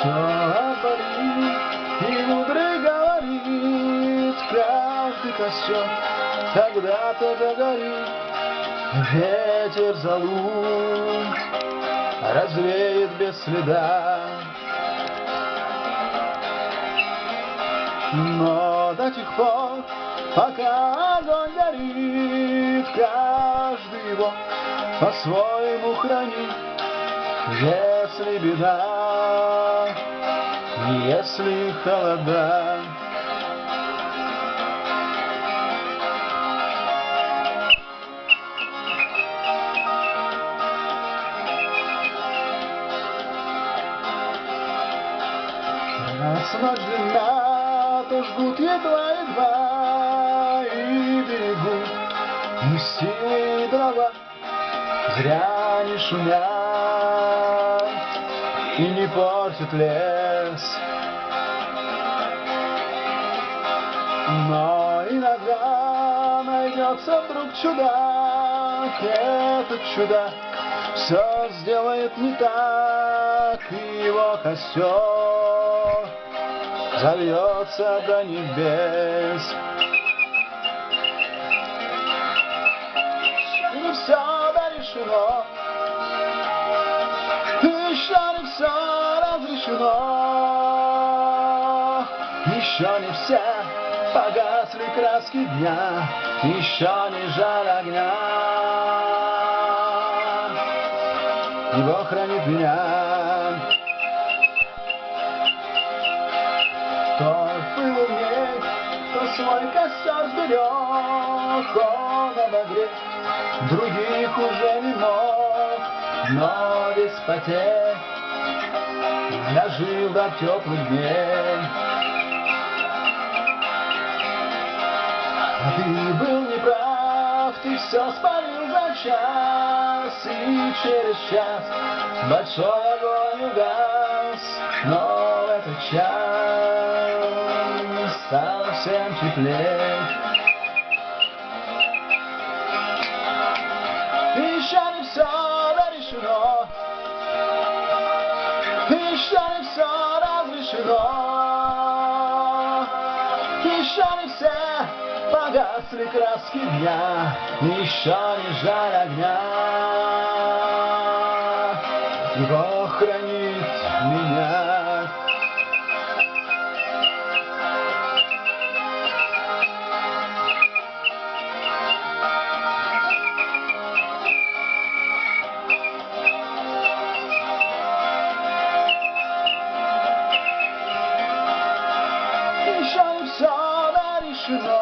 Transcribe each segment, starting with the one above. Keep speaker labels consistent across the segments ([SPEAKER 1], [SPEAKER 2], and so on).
[SPEAKER 1] Все болит, и мудрый говорит, каждый костер когда-то догорит. Ветер залун развеет без следа, но до тех пор, пока огонь горит, каждый его по-своему хранит. Если беда, если холода, раз ночь длинна, то жгут едва-едва и берегут не силы дрова, зря не шумят и не портят лес. Но иногда найдется вдруг чудак, этот чудак все сделает не так, и его костер зальется до небес. И не все дорешено, еще не все разрешено, еще не все погасли краски дня, еще не жаль огня. И Бог хранит меня. Кто был умней, кто свой костер сберег, он обогреть других уже не мог, но без потерь дожил до теплых дней. А ты был неправ, ты все спалил за час, и через час большой огонь угас, но в этот час стало всем теплее. Еще не все дорешено, еще не все разрешено, еще не все погасли краски дня, еще не жаль огня. И Бог хранит меня. Еще не все дорешено,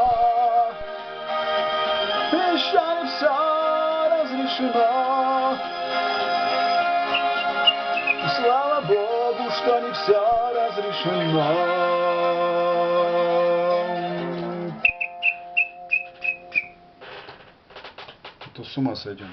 [SPEAKER 1] еще не все разрешено. И слава Богу, что не все разрешено. А то с ума сойдем.